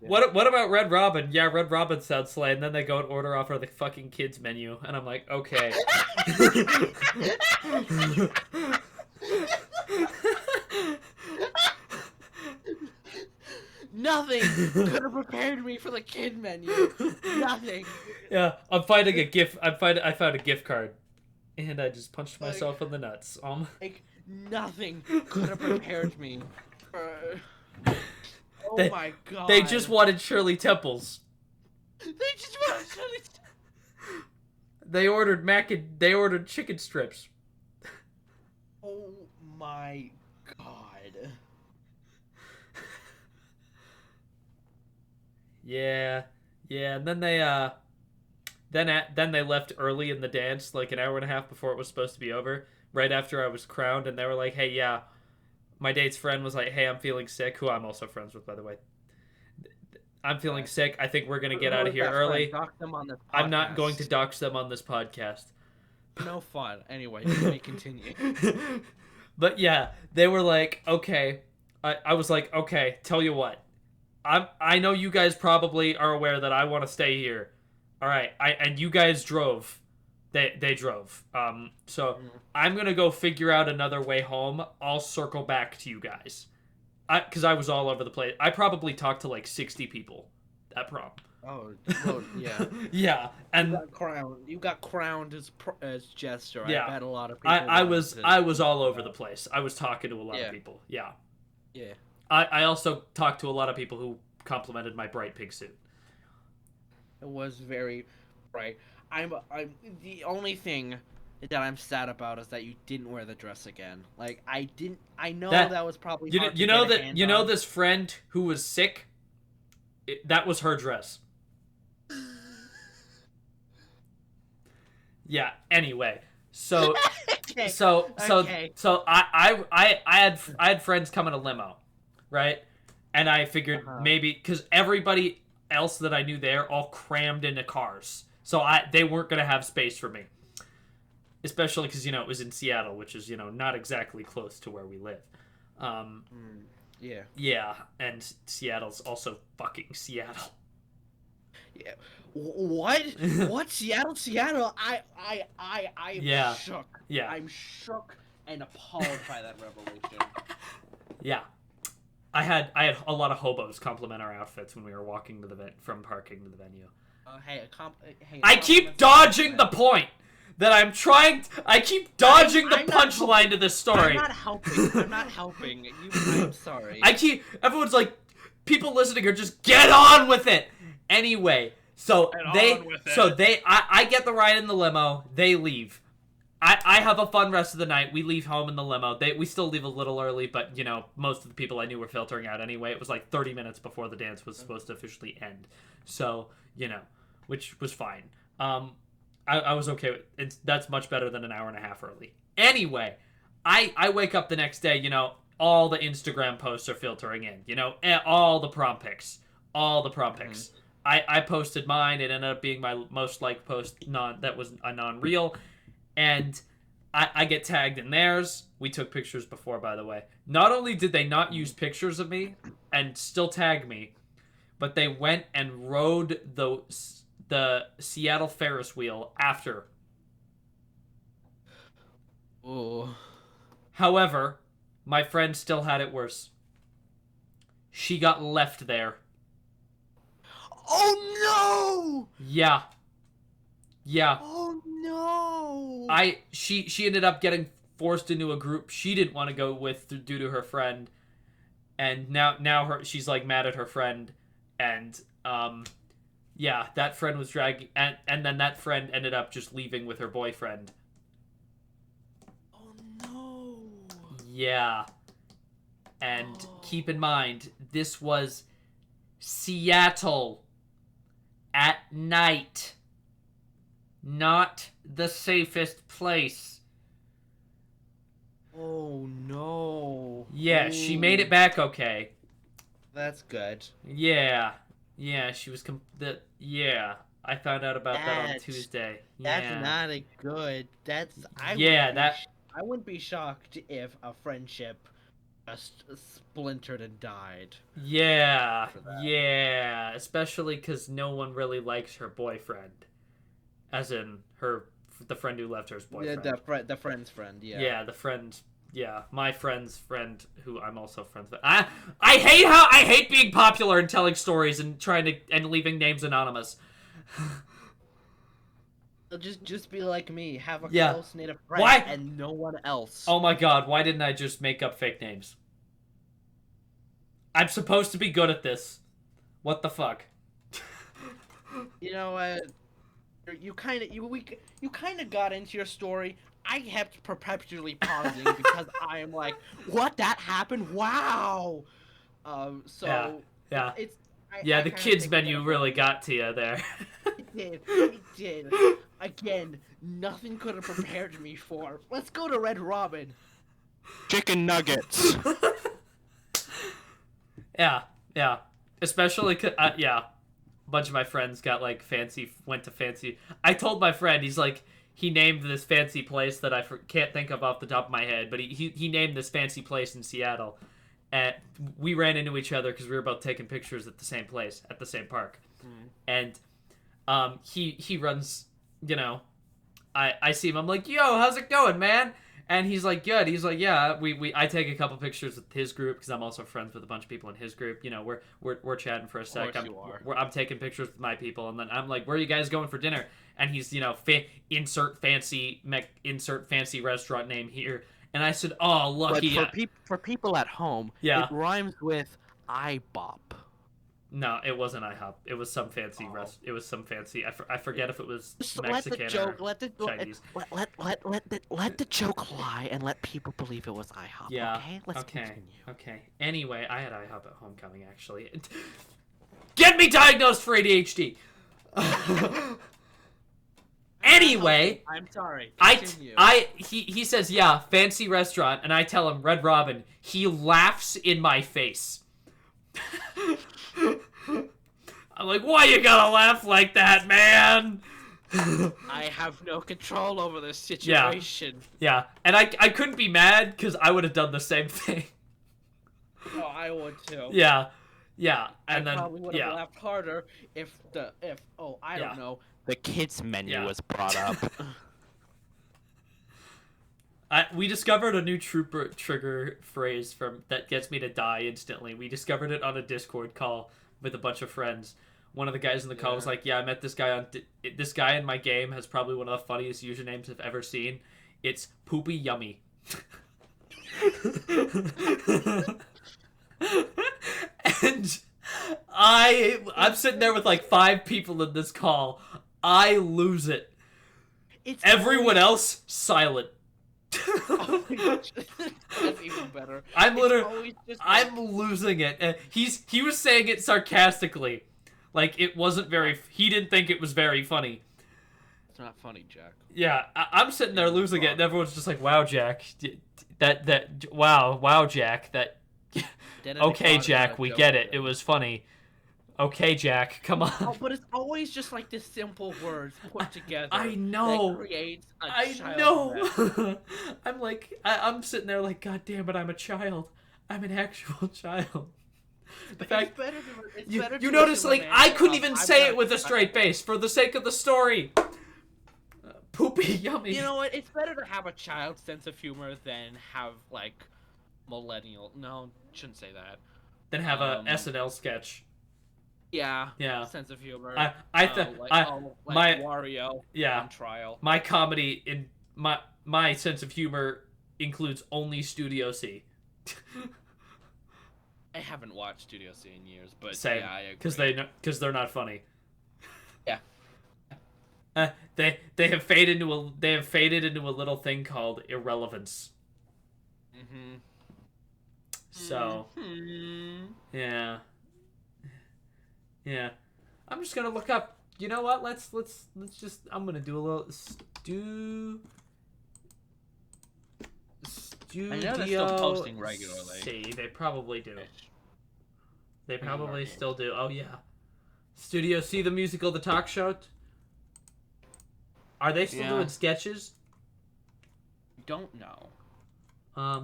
what about Red Robin? Yeah, Red Robin sounds slay. And then they go and order off of the fucking kids menu. And I'm like, okay. Nothing could have prepared me for the kid menu. Nothing. Yeah, I found a gift card. And I just punched myself in the nuts. Like, nothing could have prepared me. Oh my god. They just wanted Shirley Temples. They ordered chicken strips. Oh my god. Yeah. And then they then they left early in the dance, like an hour and a half before it was supposed to be over, right after I was crowned, and they were like, "Hey, yeah, my date's friend was like, hey, I'm feeling sick," who I'm also friends with, by the way. "I'm feeling sick. I think we're gonna get out of is here that friend? early." Dox them on this I'm not going to podcast. dox them on this podcast. No fun. Anyway, you may continue. But yeah, they were like, okay. I was like, okay, tell you what. I know you guys probably are aware that I want to stay here. All right, and you guys drove. They drove. So I'm gonna go figure out another way home. I'll circle back to you guys. Because I was all over the place. I probably talked to like 60 people at prom. Oh, well, yeah. Yeah, and You got crowned as jester. yeah, I bet a lot of people. I wanted was to- I was all over the place. I was talking to a lot of Yeah. people. Yeah. Yeah. I also talked to a lot of people who complimented my bright pink suit. It was very bright. I'm the only thing that I'm sad about is that you didn't wear the dress again. Like I didn't. I know that was probably hard you to know get a that hand you know on. this friend who was sick. That was her dress. Yeah. Anyway, so Okay. so Okay. I had friends come in a limo, right? And I figured maybe because everybody else that I knew there all crammed into cars, so they weren't gonna have space for me. Especially because it was in Seattle, which is not exactly close to where we live. Yeah. Yeah, and Seattle's also fucking Seattle. Yeah. What? What? Seattle? I'm Yeah. shook. Yeah. I'm shook and appalled by that revelation. Yeah. I had a lot of hobos compliment our outfits when we were walking to from parking to the venue. Hey, I keep dodging the point that I'm trying. I keep dodging the punchline to this story. I'm not helping. I'm not helping. I'm sorry. Everyone's like, people listening are just get on with it. Anyway, so I get the ride in the limo. They leave. I have a fun rest of the night. We leave home in the limo. We still leave a little early, but most of the people I knew were filtering out anyway. It was like 30 minutes before the dance was supposed to officially end. So, which was fine. I was okay with it. That's much better than an hour and a half early. Anyway, I wake up the next day, all the Instagram posts are filtering in, all the prom pics. All the prom pics. I posted mine. It ended up being my most liked post that was a non-reel. And I get tagged in theirs. We took pictures before, by the way. Not only did they not use pictures of me and still tag me, but they went and rode the Seattle Ferris wheel after. Oh. However, my friend still had it worse. She got left there. Oh no! Yeah. Yeah. Oh no! She ended up getting forced into a group she didn't want to go with due to her friend, and now she's like mad at her friend, and yeah, that friend was dragging, and then that friend ended up just leaving with her boyfriend. Oh no! Yeah. And keep in mind, this was Seattle at night. Not the safest place. Oh no! Yeah, she made it back okay. That's good. Yeah, she was yeah. I found out about that on Tuesday. That's Yeah. not a good. I wouldn't be shocked if a friendship just splintered and died. Yeah, yeah. Especially because no one really likes her boyfriend, as in the friend who left her's boyfriend. Yeah, the friend's friend. Yeah. Yeah, the friend. Yeah, my friend's friend, who I'm also friends with. I hate being popular and telling stories and leaving names anonymous. Just be like me. Have a Yeah. close knit friend Why? and no one else. Oh my god, why didn't I just make up fake names? I'm supposed to be good at this. What the fuck? You know what? You kind of got into your story. I kept perpetually pausing because I am like, what? That happened? Wow. So Yeah. it's Yeah, I the kinda kids take menu that- really got to you there. did. He did. Again, nothing could have prepared me for. Let's go to Red Robin. Chicken nuggets. Yeah, yeah. Especially, yeah. A bunch of my friends got, like, went to fancy. I told my friend, he's like, he named this fancy place that I can't think of off the top of my head, but he named this fancy place in Seattle. And we ran into each other because we were both taking pictures at the same place, at the same park. And he runs, you know, I see him, I'm like, yo, how's it going, man? And he's like, good. He's like, yeah, I take a couple pictures with his group because I'm also friends with a bunch of people in his group. You know, we're chatting for a sec. I'm taking pictures with my people, and then I'm like, where are you guys going for dinner? And he's, you know, insert fancy restaurant name here. And I said, oh, lucky. But for people at home, yeah, it rhymes with IBOP. No, it wasn't IHOP. It was some fancy It was some fancy. I forget if it was Mexican or Chinese. Let the joke lie and let people believe it was IHOP. Yeah. Okay. Let's continue. Okay. Anyway, I had IHOP at homecoming actually. Get me diagnosed for ADHD. Anyway, I'm sorry. He says, yeah, fancy restaurant, and I tell him Red Robin. He laughs in my face. I'm like, why you gotta laugh like that, man? I have no control over this situation. Yeah. And I couldn't be mad because I would have done the same thing. Oh, I would too. Yeah. And I probably would have laughed harder if I don't know. The kids menu was brought up. We discovered a new trigger phrase that gets me to die instantly. We discovered it on a Discord call with a bunch of friends. One of the guys in the call was like, yeah, I met this guy this guy in my game has probably one of the funniest usernames I've ever seen. It's Poopy Yummy. And I'm sitting there with like 5 people in this call. I lose it. Everyone else silent. Oh my gosh. That's even better. I'm losing it. He was saying it sarcastically, like it wasn't very. He didn't think it was very funny. It's not funny, Jack. Yeah, I'm sitting there losing it, and everyone's just like, "Wow, Jack, wow, Jack, that." Okay, Jack, we get it. It was funny. Okay, Jack, come on. Oh, but it's always just like the simple words put together. I know. That creates a I child know. I'm like, I'm sitting there like, God damn it, I'm a child. I'm an actual child. The fact you notice, like, I couldn't even say it with a straight face for the sake of the story. Poopy Yummy. You know what? It's better to have a child sense of humor than have like millennial. No, shouldn't say that. Than have a SNL sketch. Yeah. Sense of humor. My Wario. Yeah. On trial. My comedy in my sense of humor includes only Studio C. I haven't watched Studio C in years, but same. Yeah, I agree. Because they're not funny. Yeah. They have faded into a little thing called irrelevance. Mm-hmm. So. Yeah. Yeah, I'm just gonna look up. You know what? Let's just. I'm gonna do a little studio. I know they're still posting regularly. See, they probably do. They probably still do. Oh yeah, Studio C, the musical, the talk show. Are they still doing sketches? Don't know.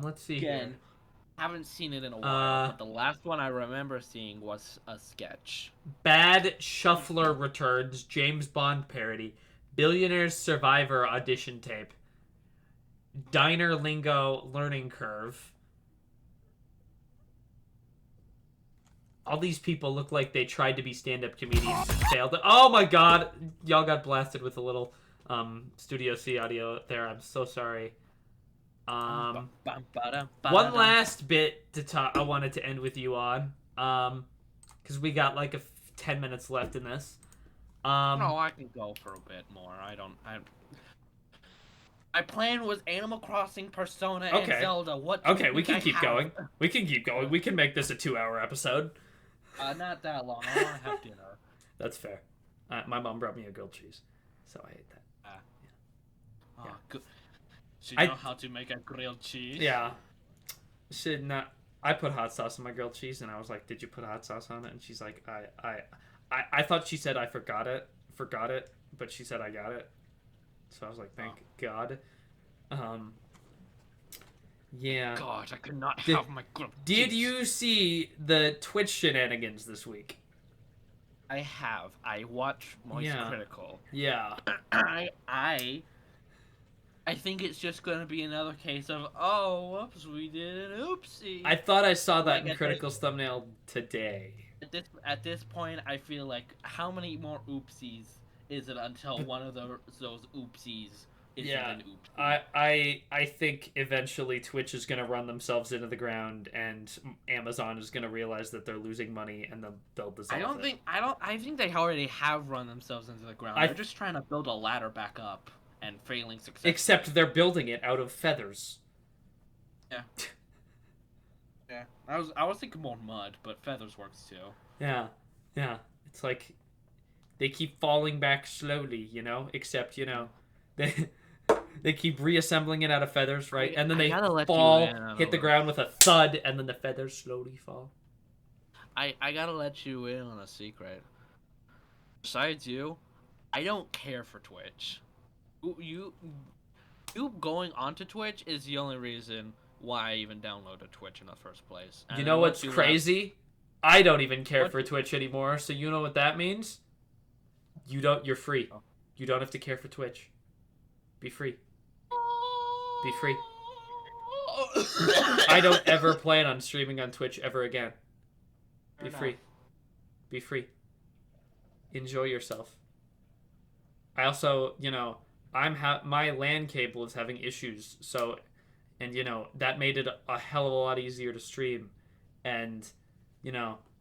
Let's see. Again. Here. Haven't seen it in a while, but the last one I remember seeing was a sketch. Bad Shuffler returns, James Bond parody, Billionaire's Survivor audition tape, Diner Lingo learning curve. All these people look like they tried to be stand-up comedians and failed. Oh my god, y'all got blasted with a little Studio C audio there. I'm so sorry. One last bit to talk. I wanted to end with you on, because we got like 10 minutes left in this. No, I can go for a bit more. My plan was Animal Crossing, Persona, and Zelda. Okay, we can keep going. We can keep going. We can make this a 2-hour episode. Not that long. I want to have dinner. That's fair. My mom brought me a grilled cheese, so I ate that. Oh, Yeah. good. So you I- know how to make a grilled cheese? Yeah. Should not. I put hot sauce on my grilled cheese, and I was like, "Did you put hot sauce on it?" And she's like, I thought she said I forgot it, but she said I got it. So I was like, "Thank God." Um. Yeah. God, I could not Did- have my grilled Did cheese. you see the Twitch shenanigans this week? I have. I watched Moist Yeah. Critical. Yeah. I think it's just gonna be another case of, oh, whoops, we did an oopsie. I thought I saw that Like, in at Critical's thumbnail today. At this point, I feel like how many more oopsies is it until one of those oopsies isn't Yeah, an oopsie? I think eventually Twitch is gonna run themselves into the ground, and Amazon is gonna realize that they're losing money, and they'll dissolve it. I think they already have run themselves into the ground. They're just trying to build a ladder back up and failing successfully. Except they're building it out of feathers. Yeah, I was thinking more mud, but feathers works too. Yeah, yeah. It's like they keep falling back slowly, Except they keep reassembling it out of feathers, right? And then I they gotta let you fall, in on hit the a- ground with a thud, and then the feathers slowly fall. I gotta let you in on a secret. Besides you, I don't care for Twitch. You going onto Twitch is the only reason why I even downloaded Twitch in the first place. You know what's crazy? I don't even care for Twitch anymore, so you know what that means? You're free. Oh. You don't have to care for Twitch. Be free. Be free. I don't ever plan on streaming on Twitch ever again. Be free. Be free. Enjoy yourself. I also, my LAN cable is having issues, so, and that made it a hell of a lot easier to stream, and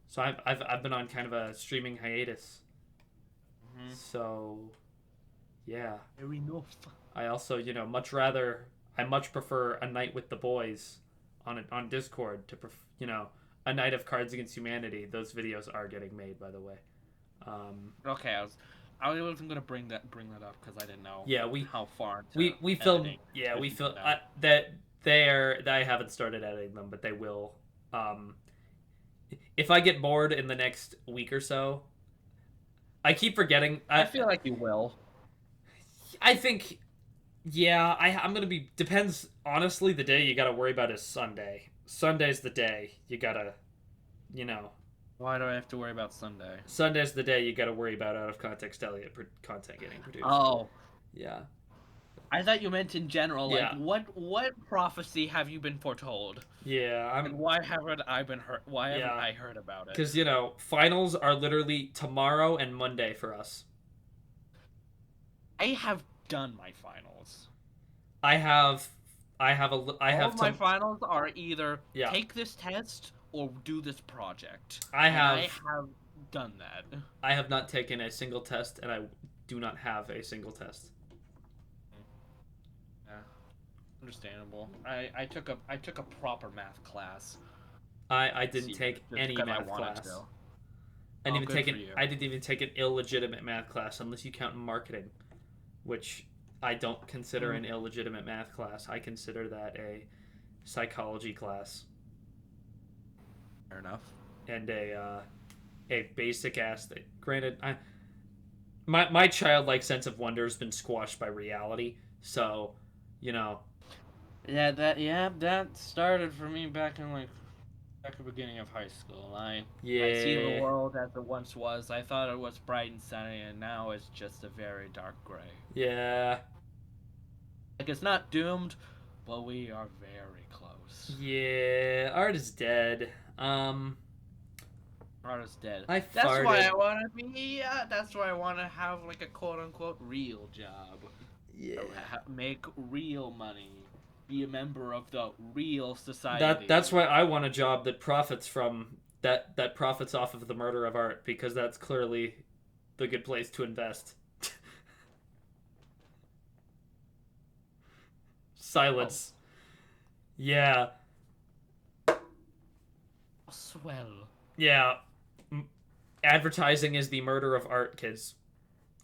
so I've been on kind of a streaming hiatus. Mhm. So, yeah. Fair enough. I also, I much prefer a night with the boys on Discord to, a night of Cards Against Humanity. Those videos are getting made, by the way. Okay, I wasn't gonna bring that up because I didn't know. Yeah, how far. We filmed. editing Yeah, we is filmed now. that. I haven't started editing them, but they will. If I get bored in the next week or so, I keep forgetting. I feel like you will. I think, yeah, I'm gonna be. Depends. Honestly, the day you gotta worry about is Sunday. Sunday's the day you gotta, Why do I have to worry about Sunday? Sunday's the day you gotta worry about out of context Elliot content getting produced. Oh, Yeah. I thought you meant in general. Yeah. Like, what prophecy have you been foretold? Yeah, And why haven't I been heard? Why haven't Yeah. I heard about it? because finals are literally tomorrow and Monday for us. I have done my finals. I have All of my some. finals are either Yeah. take this test or do this project. I And have. I have done that. I have not taken a single test, and I do not have a single test. Yeah, understandable. I took a proper math class. I didn't take just any because I math wanted class. to. I didn't Oh, even good take for you. I didn't even take an illegitimate math class, unless you count marketing, which I don't consider an illegitimate math class. I consider that a psychology class Fair enough. and a basic ass thing. Granted, my childlike sense of wonder has been squashed by reality, so Yeah, that started for me back at the beginning of high school. I see the yeah. world as it once was. I thought it was bright and sunny, and now it's just a very dark gray. Yeah. Like, it's not doomed, but we are very close. Yeah. Art is dead. Art is dead. I That's why farted. I want to be. That's why I want to have like a quote unquote real job. Yeah. Make real money. Be a member of the real society. That's why I want a job that profits from that profits off of the murder of art, because that's clearly the good place to invest. Silence. Yeah. Swell. Yeah. Advertising is the murder of art, kids.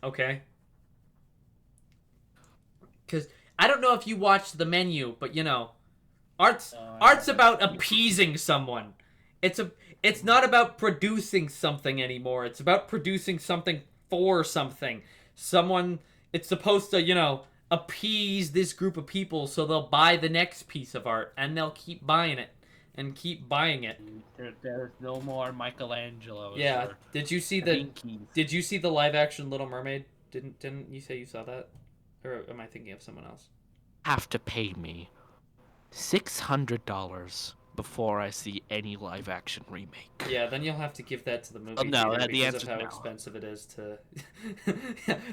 Okay. Because I don't know if you watched the menu, but you know, art's about appeasing someone. It's not about producing something anymore. It's about producing something for something. Someone it's supposed to, you know, appease this group of people so they'll buy the next piece of art and they'll keep buying it and keep buying it. There's no more Michelangelos. Yeah. Or Did you see Da the Vinci's. Did you see the live action Little Mermaid? Didn't you say you saw that? Or am I thinking of someone else? Have to pay me $600 before I see any live action remake. Yeah, then you'll have to give that to the movie no, theater the because of answer's how no. expensive it is to.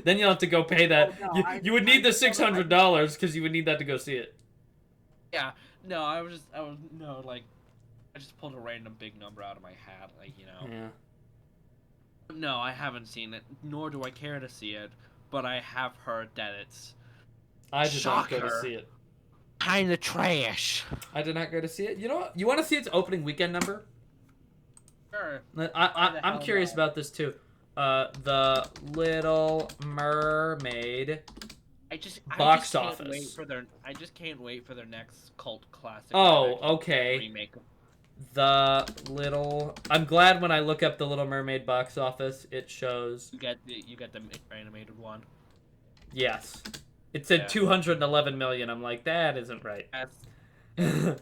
Then you'll have to go pay that. Oh, no, You would need the $600 because you would need that to go see it. Yeah, no, like, I just pulled a random big number out of my hat, like, you know. Yeah. No, I haven't seen it, nor do I care to see it, but I have heard that it's I did not go to Shocker. see it. Kinda trash. I did not go to see it. You know what? You want to see its opening weekend number? sure. I'm hell curious no? about this too. The Little Mermaid. Box office. I just can't wait for their next cult classic. Oh, live action okay. Remake. I'm glad when I look up the Little Mermaid box office, it shows You get the animated one. yes. It said Yeah. 211 million. I'm like, that isn't right. That's And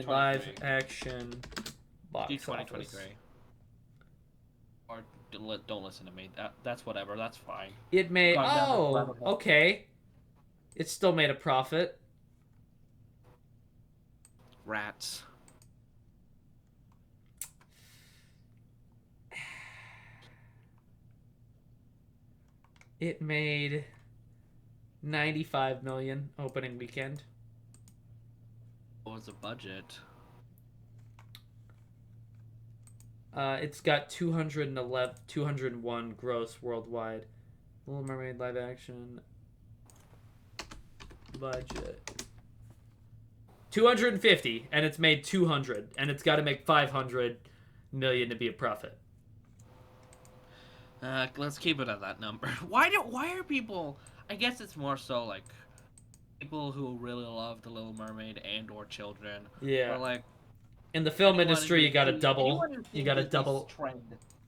live action box do office. 2023. Or don't listen to me. That's whatever. That's fine. It made Gone down this rabbit hole. okay. It still made a profit. Rats. It made 95 million opening weekend. What was the budget? It's got 201 gross worldwide. Little Mermaid live action budget 250, and it's made 200, and it's got to make 500 million to be a profit. Let's keep it at that number. Why are people? I guess it's more so like people who really love the Little Mermaid and or children. Yeah. Or like In the film anyone industry, who's you got to seen- double. anyone who's You seen got to this double. trend.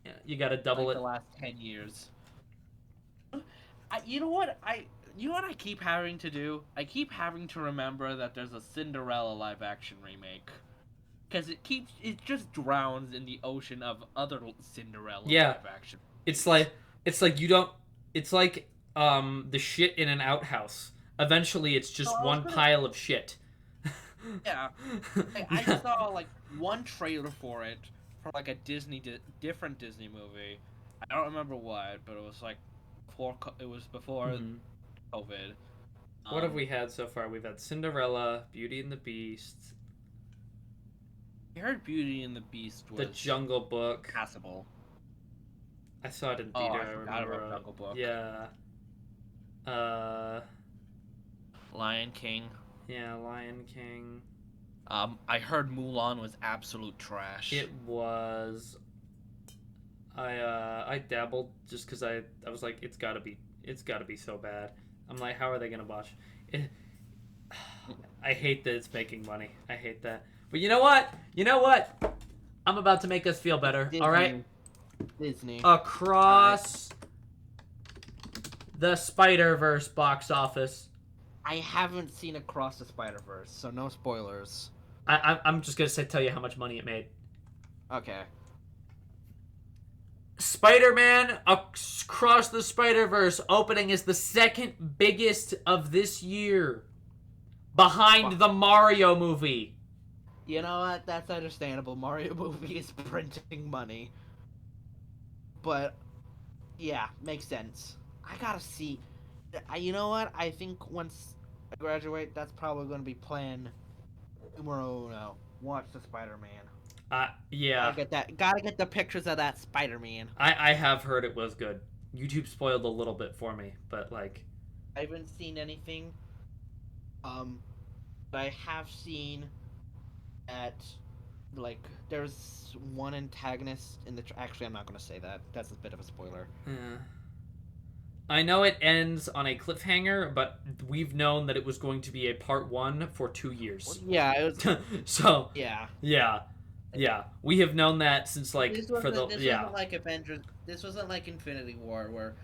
Yeah, you got to double Like it. the last 10 years. You know what I keep having to do? I keep having to remember that there's a Cinderella live action remake. Because it just drowns in the ocean of other Cinderella Yeah. live action. It's like you don't. It's like the shit in an outhouse. Eventually, it's just Oh, I was one gonna- pile of shit. Yeah. I saw like one trailer for it for like a different Disney movie. I don't remember what, but it was like before Mhm. COVID. What have we had so far? We've had Cinderella, Beauty and the Beast, I heard Beauty and the Beast was The Jungle Book. passable. I saw it in Oh, theater. I I forgot remember. about Jungle Book. Yeah. Lion King. Yeah, Lion King. I heard Mulan was absolute trash. It was. I dabbled just because I was like, it's gotta be so bad. I'm like, how are they gonna watch it? I hate that it's making money. I hate that. But you know what? I'm about to make us feel better. All right. Disney. Across the Spider-Verse box office. I haven't seen Across the Spider-Verse, so no spoilers. I'm just gonna tell you how much money it made. Okay. Spider-Man Across the Spider-Verse opening is the second biggest of this year, behind the Mario movie. You know what? That's understandable. Mario movie is printing money. But, yeah, makes sense. I gotta see. You know what? I think once I graduate, that's probably gonna be plan numero uno. Watch the Spider-Man. Yeah. Gotta get the pictures of that Spider-Man. I have heard it was good. YouTube spoiled a little bit for me, but like, I haven't seen anything. But I have seen that, like, there's one antagonist in the. Actually, I'm not gonna say that. That's a bit of a spoiler. I know it ends on a cliffhanger, but we've known that it was going to be a part 1 for 2 years. Yeah, it was. So, Yeah. yeah. Yeah. We have known that since, like, This for wasn't. the... This Yeah. wasn't like Avengers. This wasn't like Infinity War, where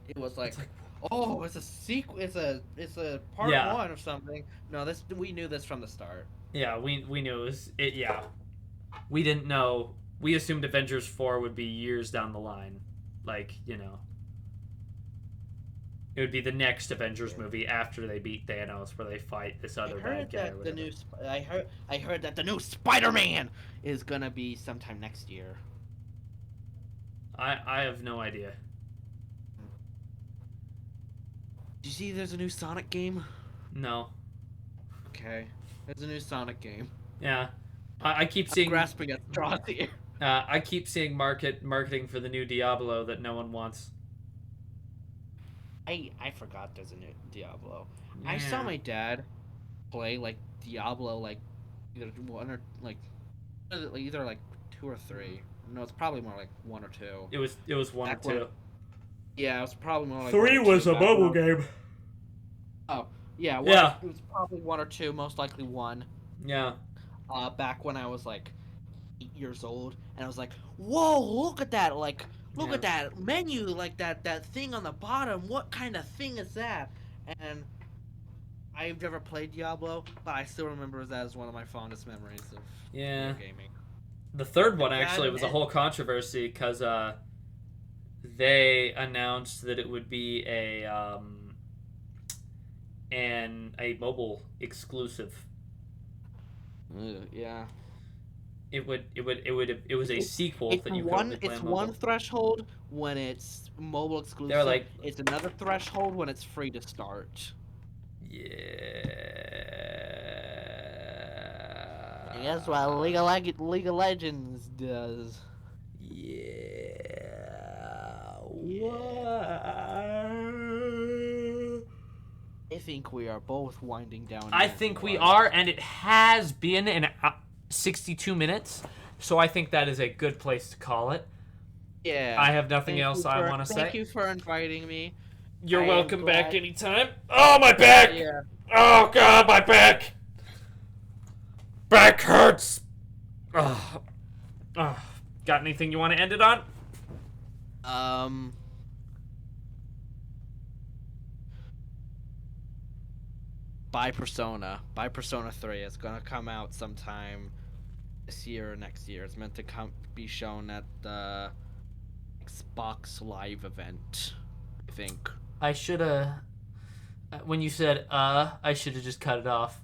it was like, It's like, oh, it's a sequel. It's a part Yeah. one of something. No, this we knew this from the start. yeah, we knew it was... It, yeah. We didn't know... We assumed Avengers 4 would be years down the line. Like, you know... It would be the next Avengers movie after they beat Thanos, where they fight this other I bad heard guy or that the whatever. new. I heard that the new Spider-Man is gonna be sometime next year. I have no idea. Did you see there's a new Sonic game? No. Okay, there's a new Sonic game. Yeah. I keep I'm seeing... grasping at straws here. I keep seeing marketing for the new Diablo that no one wants. I forgot there's a new Diablo. I Yeah. saw my dad play like Diablo like either one or like either like 2 or 3. No, it's probably more like 1 or 2. It was 1 or Back when- 2. Yeah, it was probably more like 3 1 or was 2 a back when mobile I was- game. Oh, yeah, Yeah. It was probably 1 or 2, most likely 1. Yeah. Back when I was like 8 years old, and I was like, "Whoa, look at that! Like, look Yeah. at that menu! Like that thing on the bottom. What kind of thing is that?" And I've never played Diablo, but I still remember that as one of my fondest memories of Yeah. video gaming. The third one Yeah, actually was a and- whole controversy because they announced that it would be a mobile exclusive. Yeah. It was a sequel It's that you could one. only play It's on mobile. one threshold when it's mobile exclusive. They're like, It's another threshold when it's free to start. yeah. And that's what League of Legends does. Yeah. I think we are both winding down. I here, think we Mark. are, and it has been an 62 minutes, so I think that is a good place to call it. Yeah. I have nothing Thank else you I for- want to Thank say. you for inviting me. You're I am welcome back glad- anytime. Oh, my back! Yeah. Oh, God, my back! Back hurts! Ugh. Ugh. Got anything you want to end it on? Buy Persona. Buy Persona 3. It's gonna come out sometime this year or next year. It's meant to be shown at the Xbox Live event, I think. I should have... When you said, I should have just cut it off.